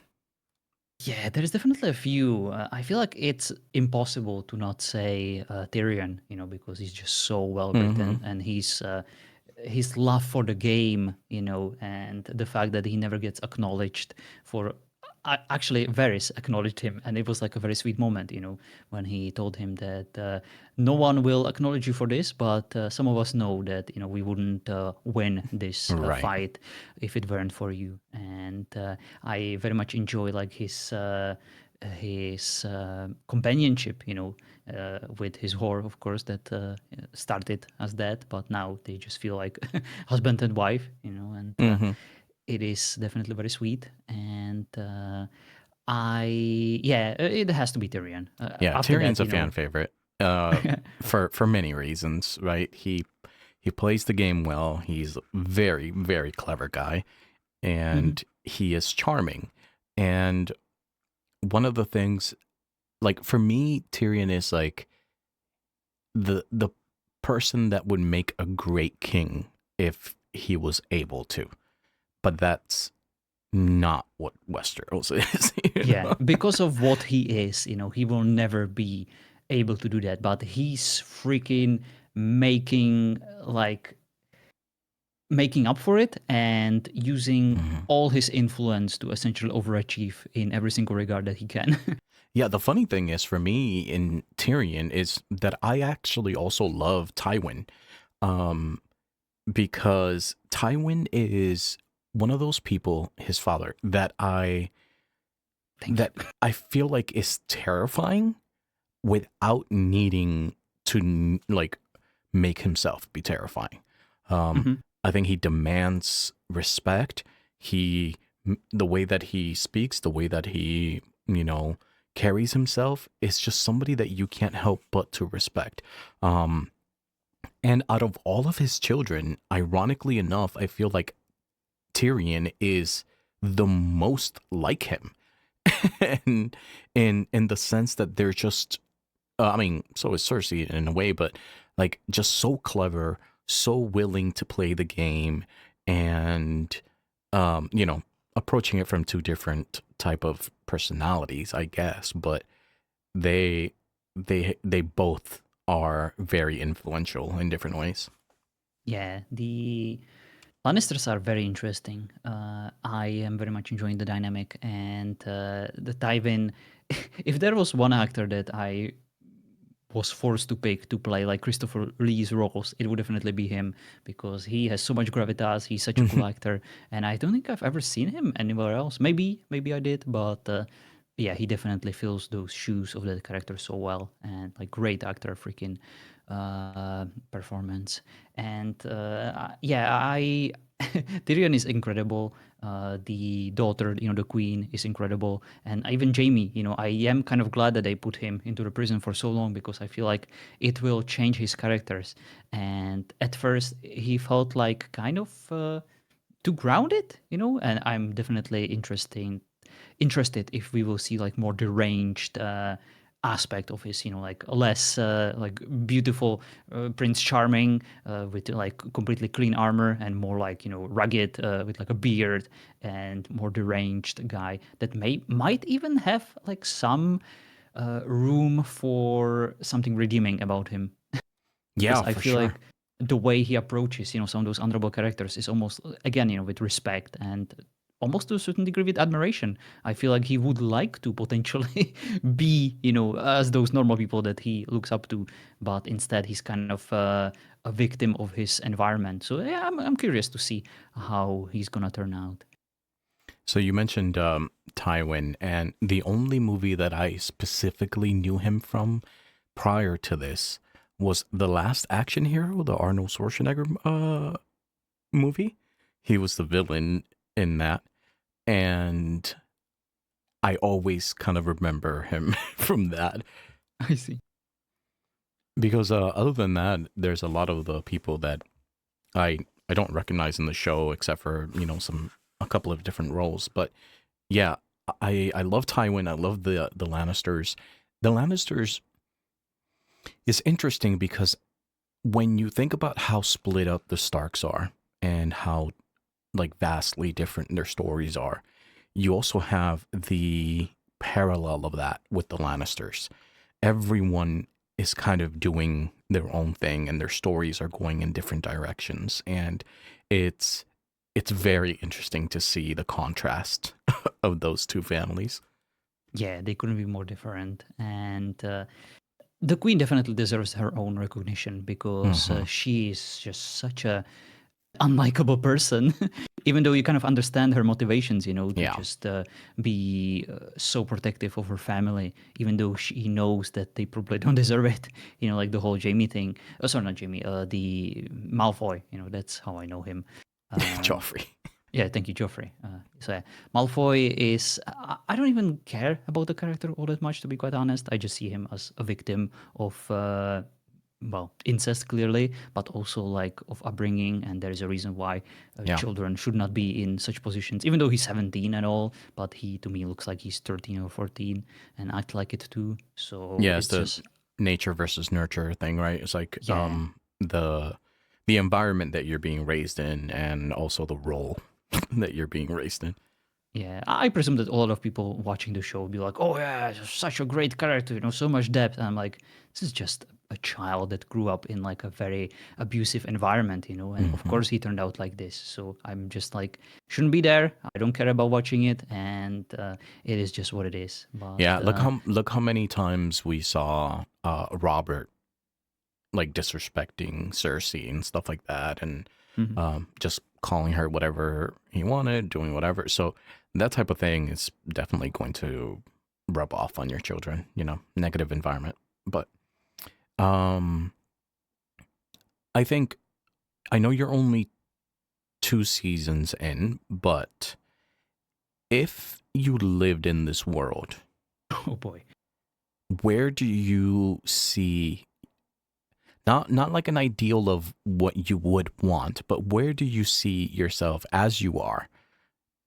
Yeah, there is definitely a few. I feel like it's impossible to not say Tyrion, because he's just so well
Hmm.
written, and his love for the game, and the fact that he never gets acknowledged for. Actually, Varys acknowledged him, and it was like a very sweet moment, when he told him that no one will acknowledge you for this, but some of us know that we wouldn't win this
Right.
fight if it weren't for you. And I very much enjoy like his companionship, with his whore, of course, that started as that, but now they just feel like husband and wife, and
Hmm.
it is definitely very sweet. And yeah, it has to be Tyrion.
Yeah,
After that,
Tyrion's a fan favorite. Uh, for many reasons, right? He plays the game well. He's a very very clever guy,
Mhm.
and he is charming. And one of the things, like for me, Tyrion is like the person that would make a great king if he was able to. But that's not what Westeros is.
Yeah, because of what he is, he will never be able to do that. But he's freaking making like making up for it and using
Mhm.
all his influence to essentially overachieve in every single regard that he can.
Yeah, the funny thing is for me in Tyrion is that I actually also love Tywin, um, because Tywin is one of those people, his father,
Thank
that
you.
I feel like is terrifying without needing to like make himself be terrifying. Um,
Mhm.
I think he demands respect. The way that he speaks, the way that he, carries himself is just somebody that you can't help but to respect. Um, and out of all of his children, ironically enough, I feel like Tyrion is the most like him. and in the sense that they're just I mean, so is Cersei in a way, but like just so clever, so willing to play the game, and you know, approaching it from two different type of personalities, I guess. But they they both are very influential in different ways.
Yeah, the Lannisters are very interesting. I am very much enjoying the dynamic and the Tywin. If there was one actor that I was forced to pick to play like Christopher Lee's roles, it would definitely be him, because he has so much gravitas. He's such a cool actor, and I don't think I've ever seen him anywhere else. Maybe I did, but yeah, he definitely fills those shoes of that character so well, and like great actor, freaking performance. And yeah, I Tyrion is incredible. The daughter, the queen, is incredible, and even Jamie. I am kind of glad that they put him into the prison for so long because I feel like it will change his characters. And at first, he felt like kind of too grounded, and I'm definitely interested if we will see like more deranged aspect of his, like less like beautiful Prince Charming with like completely clean armor, and more like rugged with like a beard, and more deranged guy that might even have like some room for something redeeming about him, because
Yeah,
I
for
feel
sure.
like the way he approaches, some of those honorable characters is almost, again, with respect and almost to a certain degree with admiration. I feel like he would like to potentially be, as those normal people that he looks up to, but instead he's kind of a victim of his environment. So yeah, I'm curious to see how he's gonna turn out.
So you mentioned Tywin, and the only movie that I specifically knew him from prior to this was The Last Action Hero, the Arnold Schwarzenegger movie. He was the villain in that, and I always kind of remember him from that
I see.
because other than that, there's a lot of the people that I I don't recognize in the show except for a couple of different roles. But yeah, I love Tywin. I love the Lannisters. The Lannisters is interesting because when you think about how split up the Starks are and how like vastly different their stories are, you also have the parallel of that with the Lannisters. Everyone is kind of doing their own thing and their stories are going in different directions, and it's it's very interesting to see the contrast of those two families.
Yeah, they couldn't be more different. And the queen definitely deserves her own recognition because
Hmm.
she is just such a unlikable person, even though you kind of understand her motivations, to
Yeah.
just be so protective of her family, even though she knows that they probably don't deserve it. Like the whole Jamie thing. Oh, sorry, not Jamie. The Malfoy. That's how I know him. Um,
Joffrey.
yeah, thank you, Joffrey. So yeah, Malfoy is. I don't even care about the character all that much, to be quite honest. I just see him as a victim of, well, incest clearly, but also like of upbringing, and there is a reason why
Yeah.
children should not be in such positions. Even though he's 17 and all, but he to me looks like he's 13 or 14, and act like it too. So
Yeah, it's
it's
the
just
nature versus nurture thing, right? It's like
yeah.
the environment that you're being raised in and also the role that you're being raised in.
Yeah, I presume that a lot of people watching the show will be like, "Oh yeah, such a great character, so much depth." And I'm like, this is just a child that grew up in like a very abusive environment, and of
Hmm.
course he turned out like this. So I'm just like, shouldn't be there. I don't care about watching it, and it is just what it is. But
Yeah, look how many times we saw Robert like disrespecting Cersei and stuff like that, and
mhm.
just calling her whatever he wanted, doing whatever. So that type of thing is definitely going to rub off on your children, negative environment. But um, I think I know you're only 2 seasons in, but if you lived in this world,
Oh boy.
where do you see not like an ideal of what you would want, but where do you see yourself as you are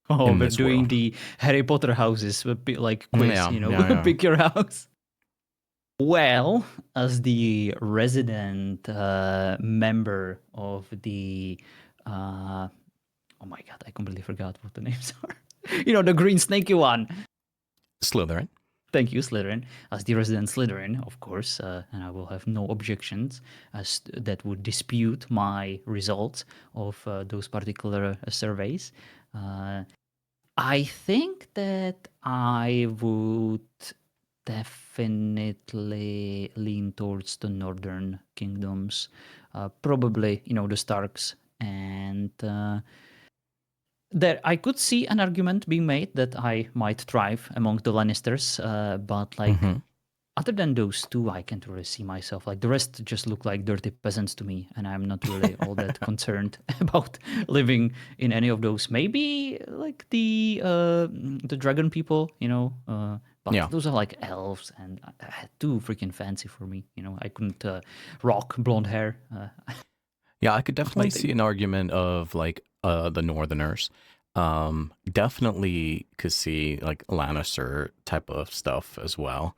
Oh,
in
we're
this
doing
world?
the Harry Potter houses, a bit like quiz,
Yeah, yeah, yeah.
pick your house. Well, as the resident member of the, uh, oh my god, I completely forgot what the names are. The green snaky one.
Slytherin.
Thank you, Slytherin. As the resident Slytherin, of course, and I will have no objections that would dispute my results of those particular surveys. Uh, I think that I would definitely lean towards the northern kingdoms, probably the Starks, and there I could see an argument being made that I might thrive among the Lannisters, but like
Mm-hmm.
other than those two, I can't really see myself. Like the rest just look like dirty peasants to me, and I'm not really all that concerned about living in any of those. Maybe like the dragon people, but
Yeah.
those are like elves and too freaking fancy for me. I couldn't rock blonde hair.
Yeah, I could
Not my
definitely see
thing.
an argument of like the Northerners. Definitely could see like Lannister type of stuff as well.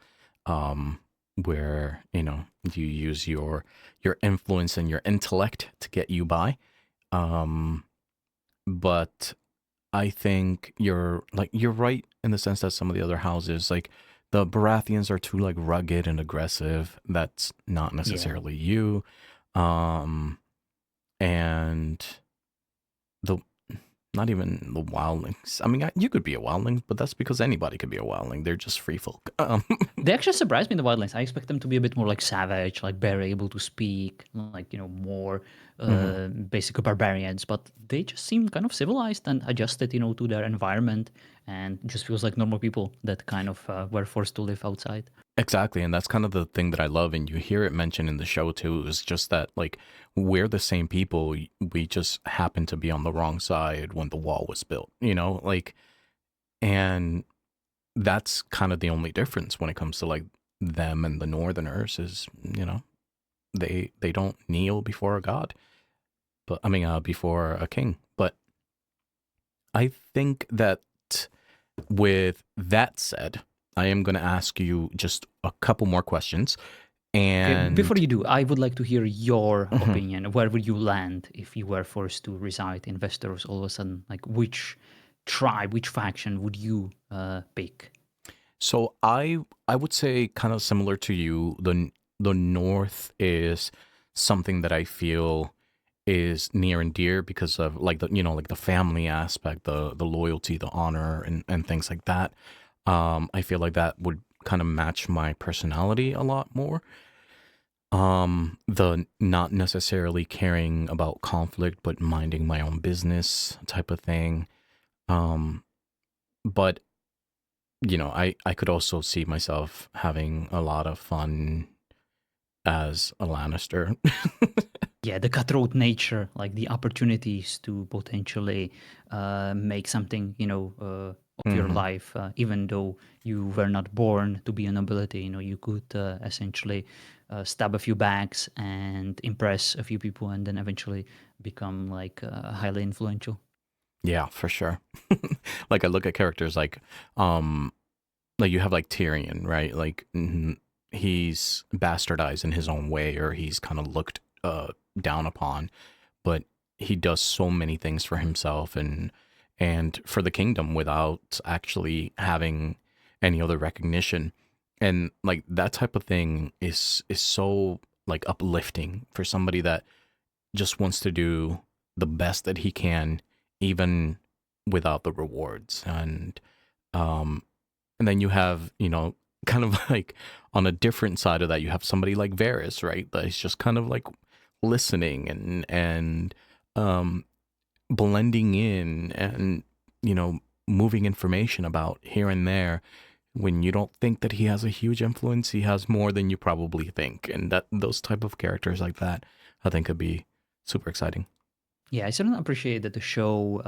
Um, where, you use your influence and your intellect to get you by. Um, but I think you're right in the sense that some of the other houses, like the Baratheons, are too like rugged and aggressive. That's not
Yeah.
necessarily you. Um, and the not even the wildlings. I mean, you could be a wildling, but that's because anybody could be a wildling. They're just free folk.
They actually surprised me in the wildlands. I expect them to be a bit more like savage, like barely able to speak, like more
Mhm.
basically barbarians. But they just seem kind of civilized and adjusted, to their environment, and just feels like normal people that kind of were forced to live outside.
Exactly, and that's kind of the thing that I love, and you hear it mentioned in the show too. Is just that like we're the same people. We just happen to be on the wrong side when the wall was built. Like, and that's kind of the only difference when it comes to like them and the Northerners is they don't kneel before a god, but I mean before a king. But I think that with that said, I am going to ask you just a couple more questions.
Okay, before
And
you do, I would like to hear your
mhm.
opinion. Where would you land if you were forced to reside in Westeros all of a sudden? Like, which tribe, which faction would you pick?
So I would say kind of similar to you, the North is something that I feel is near and dear because of like like the family aspect, the loyalty, the honor, and things like that. I feel like that would kind of match my personality a lot more. The not necessarily caring about conflict, but minding my own business type of thing. Um, but I could also see myself having a lot of fun as a Lannister.
Yeah, the cutthroat nature, like the opportunities to potentially make something, of your
Hmm.
life, even though you were not born to be a nobility. You could essentially stab a few bags and impress a few people, and then eventually become like highly influential.
Yeah, for sure. Like I look at characters like you have like Tyrion, right? Like he's bastardized in his own way, or he's kind of looked down upon, but he does so many things for himself and for the kingdom without actually having any other recognition. And like that type of thing is so like uplifting for somebody that just wants to do the best that he can, even without the rewards. Um and then you have, kind of like on a different side of that, you have somebody like Varys, right? That is just kind of like listening and um blending in and moving information about here and there. When you don't think that he has a huge influence, he has more than you probably think. And that those type of characters like that, I think could be super exciting.
Yeah, I certainly appreciate that the show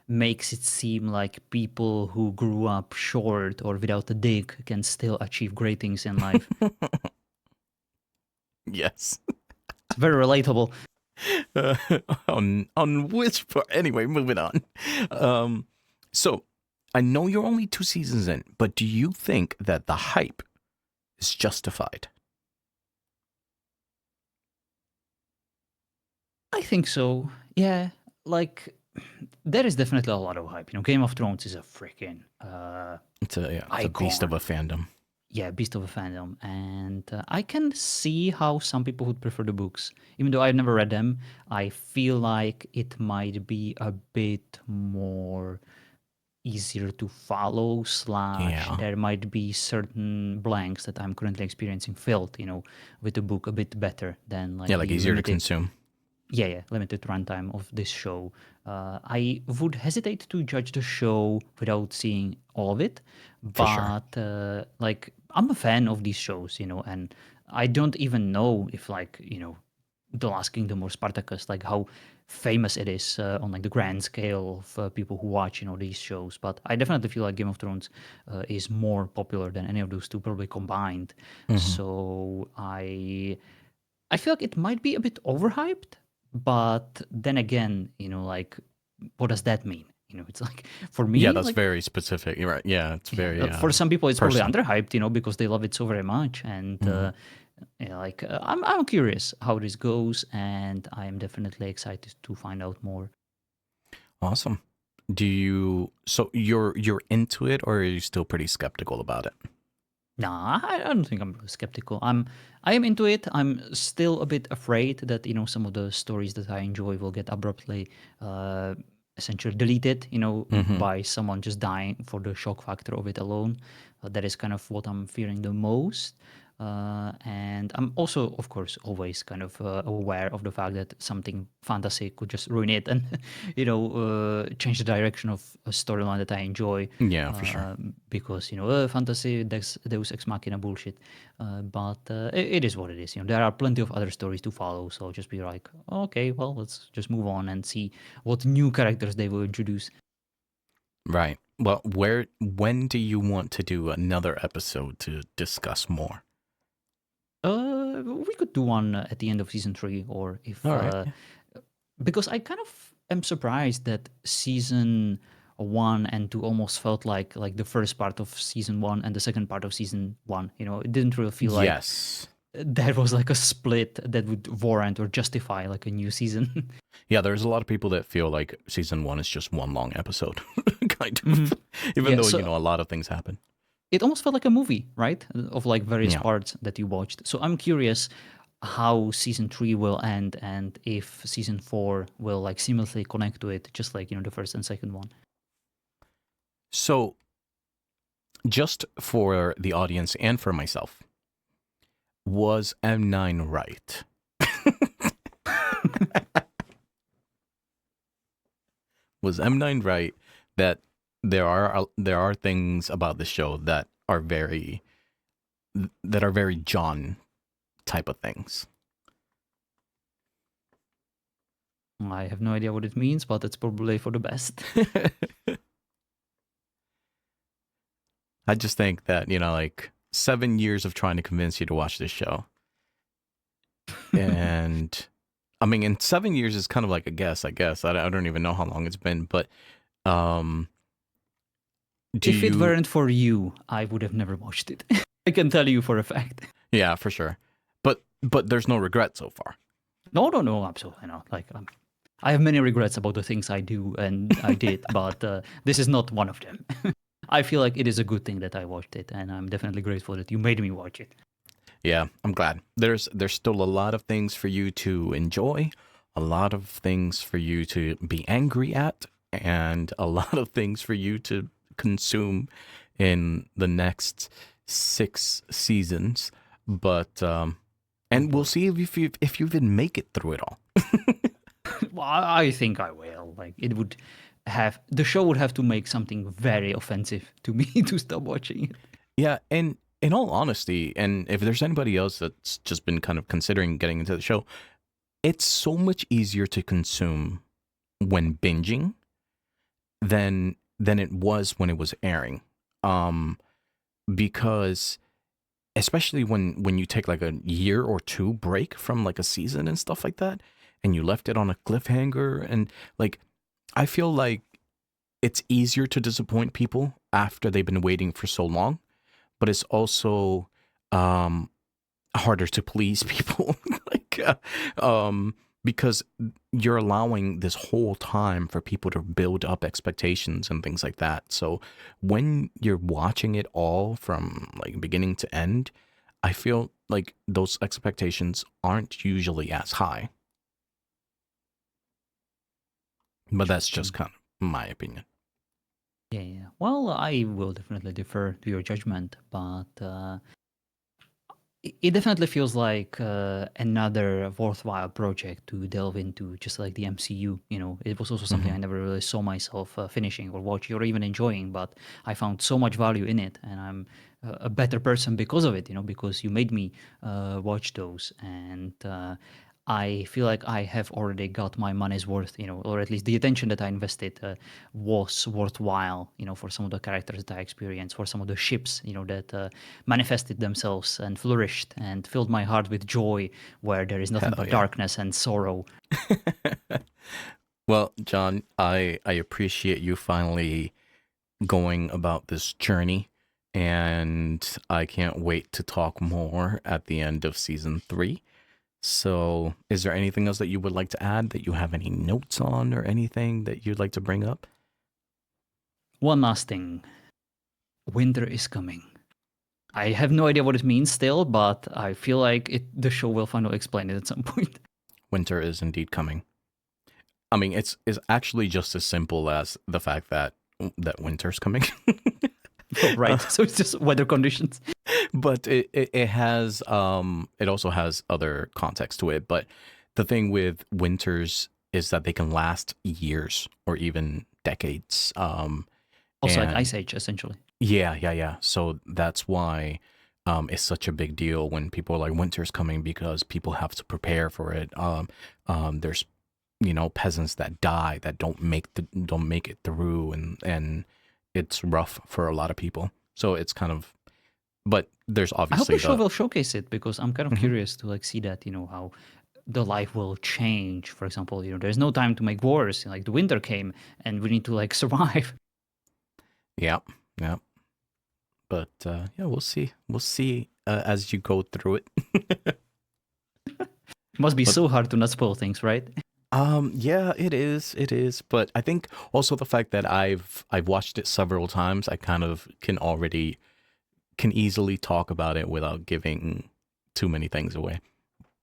makes it seem like people who grew up short or without a dick can still achieve great things in life.
Yes.
It's very relatable.
Uh, on which part? Anyway, moving on. Um, so I know you're only 2 seasons in, but do you think that the hype is justified?
I think so. Yeah, like there is definitely a lot of hype. Game of Thrones is a freaking
It's a beast of a
icon.
fandom.
Yeah, beast of a fandom, and I can see how some people would prefer the books. Even though I've never read them, I feel like it might be a bit more easier to follow slash
Yeah,
there might be certain blanks that I'm currently experiencing filled, with the book a bit better than
yeah,
like
like
the
easier to
limited
consume
limited runtime of this show. I would hesitate to judge the show without seeing all of it,
for sure.
but like I'm a fan of these shows, and I don't even know if like the Last Kingdom or Spartacus, like how famous it is on like the grand scale of people who watch these shows. But I definitely feel like Game of Thrones is more popular than any of those two probably combined.
Hmm.
So I feel like it might be a bit overhyped, but then again, like what does that mean? It's like for
Yeah,
me,
that's
like
very specific. You're right. Yeah, it's
yeah,
very
for some people it's probably
personal.
underhyped, because they love it so very much, and
Hmm.
I'm curious how this goes, and I'm definitely excited to find out more.
Awesome. Do you? So you're into it, or are you still pretty skeptical about it?
Nah, I don't think I'm really skeptical. I am into it. I'm still a bit afraid that some of the stories that I enjoy will get abruptly uh, essentially deleted,
Hmm.
by someone just dying for the shock factor of it alone. That is kind of what I'm fearing the most. And I'm also, of course, always kind of aware of the fact that something fantasy could just ruin it and, change the direction of a storyline that I enjoy.
Yeah, for sure.
Because fantasy Deus Ex Machina bullshit, but it is what it is. There are plenty of other stories to follow, so just be like, okay, well, let's just move on and see what new characters they will introduce.
Right. Well, when do you want to do another episode to discuss more?
We could do one at the end of season 3, or if
All right. Yeah.
because I kind of am surprised that season 1 and 2 almost felt like the first part of season 1 and the second part of season 1. It didn't really feel like
Yes.
there was like a split that would warrant or justify like a new season.
Yeah, there's a lot of people that feel like season one is just one long episode, kind
Mhm.
of. Even
Yeah,
though
so
a lot of things happen.
it almost felt like a movie, right? Of like various
Yeah.
parts that you watched. So I'm curious how season 3 will end and if season 4 will like seamlessly connect to it, just like, the first and second one.
So, just for the audience and for myself, was M9 right? Was M9 right that there are things about the show that are very John type of things?
I have no idea what it means, but it's probably for the best.
I just think that, like 7 years of trying to convince you to watch this show. And I mean, in 7 years is kind of like a guess, I guess. I don't even know how long it's been, but um, do
If it
you?
weren't for you, I would have never watched it. I can tell you for a fact.
Yeah, for sure. But there's no regret so far.
No, no, no, absolutely not. Like, I have many regrets about the things I do and I did, but this is not one of them. I feel like it is a good thing that I watched it, and I'm definitely grateful that you made me watch it.
Yeah, I'm glad. There's still a lot of things for you to enjoy, a lot of things for you to be angry at, and a lot of things for you to consume in the next 6 seasons. But
Oh
and we'll
boy.
see if you even make it through it all.
Well, I think I will. Like, the show would have to make something very offensive to me to stop watching it.
Yeah, and in all honesty, and if there's anybody else that's just been kind of considering getting into the show, it's so much easier to consume when binging than it was when it was airing. Um, because especially when you take like a year or two break from like a season and stuff like that, and you left it on a cliffhanger, and like I feel like it's easier to disappoint people after they've been waiting for so long, but it's also um harder to please people. like because you're allowing this whole time for people to build up expectations and things like that. So when you're watching it all from like beginning to end, I feel like those expectations aren't usually as high. But that's just
Interesting.
kind of my opinion.
Yeah, yeah. Well, I will definitely defer to your judgment, but it definitely feels like another worthwhile project to delve into, just like the MCU. You know, it was also something
Hmm.
I never really saw myself finishing or watching or even enjoying, but I found so much value in it, and I'm a better person because of it. You know, because you made me watch those, and I feel like I have already got my money's worth, you know, or at least the attention that I invested was worthwhile, you know, for some of the characters that I experienced, for some of the ships, you know, that manifested themselves and flourished and filled my heart with joy where there is nothing
Hell
but
yeah.
darkness and sorrow.
Well, John, I appreciate you finally going about this journey, and I can't wait to talk more at the end of season 3. So, is there anything else that you would like to add, that you have any notes on, or anything that you'd like to bring up?
One last thing, winter is coming. I have no idea what it means still, but I feel like the show will finally explain it at some point.
Winter is indeed coming. I mean, it's actually just as simple as the fact that winter's coming.
Oh, right.
Uh,
So it's just weather conditions.
but it has it also has other context to it. But the thing with winters is that they can last years or even decades.
Also like
And
Ice Age, essentially.
yeah. So that's why it's such a big deal when people are like winter's coming, because people have to prepare for it. There's peasants that die, that don't make it through, and it's rough for a lot of people. So it's kind of, but there's
I hope the
obviously
show
the
will showcase it because I'm kind of
Mhm.
curious to like see that, you know, how the life will change. For example, you know, there's no time to make wars. Like the winter came and we need to like survive.
Yeah, yeah. But yeah, we'll see as you go through it.
It must be
But
so hard to not spoil things, right?
yeah, it is. But I think also the fact that I've watched it several times, I kind of can easily talk about it without giving too many things away.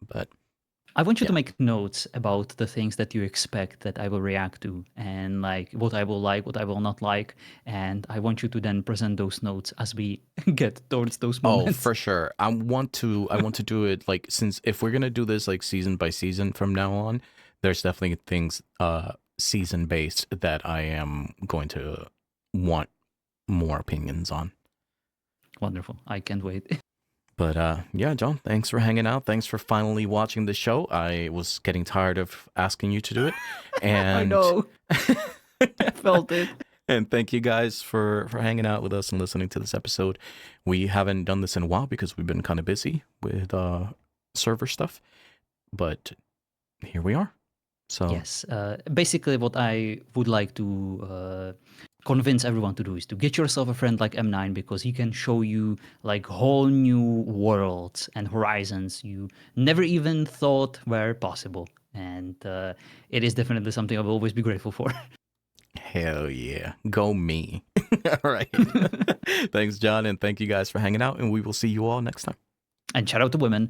But
I want you to
yeah.
make notes about the things that you expect that I will react to and like what I will like, what I will not like. And I want you to then present those notes as we get towards those
Oh,
moments.
for sure. I want to do it, like, since if we're gonna do this like season by season from now on, there's definitely things season based that I am going to want more opinions on.
Wonderful. I can't wait.
But yeah, John, thanks for hanging out. Thanks for finally watching the show. I was getting tired of asking you to do it.
I
And
know. I felt it.
and thank you guys for hanging out with us and listening to this episode. We haven't done this in a while because we've been kind of busy with server stuff, but here we are. So,
Yes. Basically, what I would like to convince everyone to do is to get yourself a friend like M9 because he can show you like whole new worlds and horizons you never even thought were possible. And it is definitely something I will always be grateful for.
hell yeah. Go me. All right. Thanks, John, and thank you guys for hanging out, and we will see you all next time.
And shout out to women.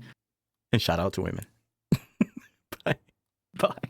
And shout out to women. Bye.
Bye.